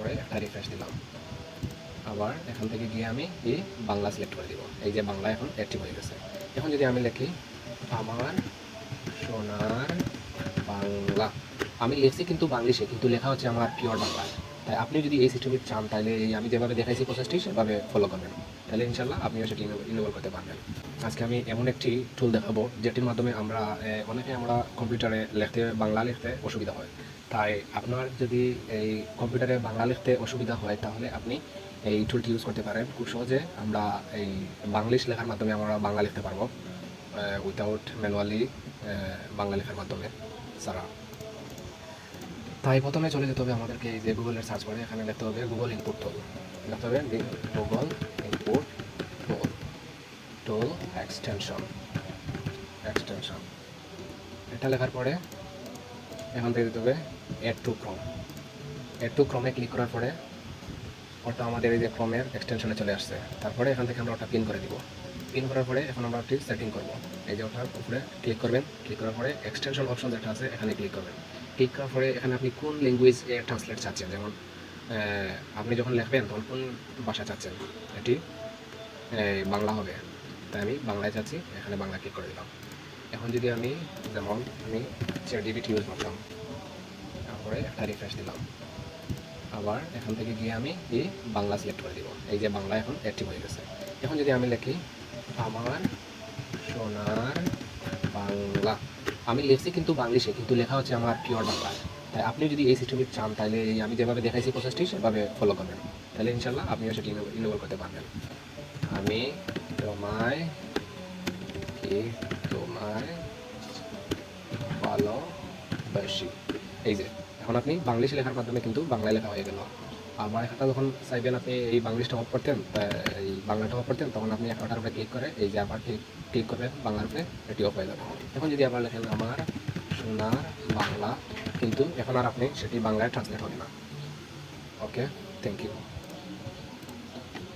তারপরে একটা রিফ্রেশ দিলাম। আবার এখান থেকে গিয়ে আমি এই বাংলা সিলেক্ট করে দিব। এই যে বাংলা এখন অ্যাক্টিভ হয়ে গেছে। এখন যদি আমি লিখি আমার সোনার বাংলা, আমি লিখছি কিন্তু বাংলিশে, কিন্তু লেখা হচ্ছে আমার পিওর বাংলা। তাই আপনি যদি এই সিস্টেমে চান তাহলে এই আমি যেভাবে দেখাইছি প্রসেসটি সেভাবে ফলো করবেন, তাহলে ইনশাল্লাহ আপনিও সেটি ইনভলভ করতে পারবেন। আজকে আমি এমন একটি টুল দেখাবো যেটির মাধ্যমে আমরা কম্পিউটারে বাংলা লিখতে অসুবিধা হয়। তাই আপনার যদি এই কম্পিউটারে বাংলা লিখতে অসুবিধা হয় তাহলে আপনি এই টুলটি ইউজ করতে পারেন। খুব সহজে আমরা এই বাংলিশ লেখার মাধ্যমে আমরা বাংলা লিখতে পারবো, উইথাউট ম্যানুয়ালি বাংলা লেখার মাধ্যমে ছাড়া। তাই প্রথমে চলে যেতে হবে আমাদেরকে, এই যে গুগলের সার্চ করে এখানে লিখতে হবে গুগল ইনপুট টুল, লিখতে হবে Google input tool, tool extension. এটা লেখার পরে এখান থেকে দিতে হবে add to Chrome. Add to ক্রোমে ক্লিক করার পরে ওটা আমাদের এই যে ক্রোমের এক্সটেনশনে চলে আসছে। তারপরে এখান থেকে আমরা ওটা পিন করে দিব। পিন করার পরে এখন আমরা একটি সেটিং করব। এই যে ওটার উপরে ক্লিক করবেন, ক্লিক করার পরে এক্সটেনশন অপশন যেটা আছে এখানে ক্লিক করবেন। ক্লিক করার পরে এখানে আপনি কোন ল্যাঙ্গুয়েজ ট্রান্সলেট চাচ্ছেন, যেমন আপনি যখন লিখবেন তখন কোন ভাষা চাচ্ছেন, এটি বাংলা হবে, তাই আমি বাংলায় চাচ্ছি, এখানে বাংলা ক্লিক করে দিলাম। এখন যদি আমি ChatGPT ইউজ করতাম, তারপরে একটা রিফ্রেশ দিলাম। আবার এখান থেকে গিয়ে আমি এই বাংলা সিলেক্ট করে দিব। এই যে বাংলা এখন অ্যাক্টিভ হয়ে গেছে। এখন যদি আমি লিখি আমার সোনার বাংলা, আমি লিখছি কিন্তু বাংলিশে, কিন্তু লেখা হচ্ছে আমার পিওর বাংলা। তাই আপনি যদি এই সিস্টেমে চান তাহলে এই আমি যেভাবে দেখাইছি প্রসেসটি সেভাবে ফলো করবেন, তাহলে ইনশাল্লাহ আপনিও সেটি ইনভলভ করতে পারবেন। আমি তোমায় কি তোমায় ভালোবাসি। এই যে এখন আপনি বাংলিশে লেখার মাধ্যমে কিন্তু বাংলায় লেখা হয়ে গেল। আবার একটা যখন চাইবেন আপনি এই বাংলিশটা অফ করতেন, এই বাংলাটা অফ করতেন, তখন আপনি ওটার উপরে ক্লিক করে এই যে আবার ক্লিক করবেন বাংলার উপরে, এটি অফ হয়ে যাবে। এখন যদি আবার লেখেন আমার সোনার বাংলা, কিন্তু এখন আর আপনি সেটি বাংলায় ট্রান্সলেট হবে না। ওকে, থ্যাংক ইউ।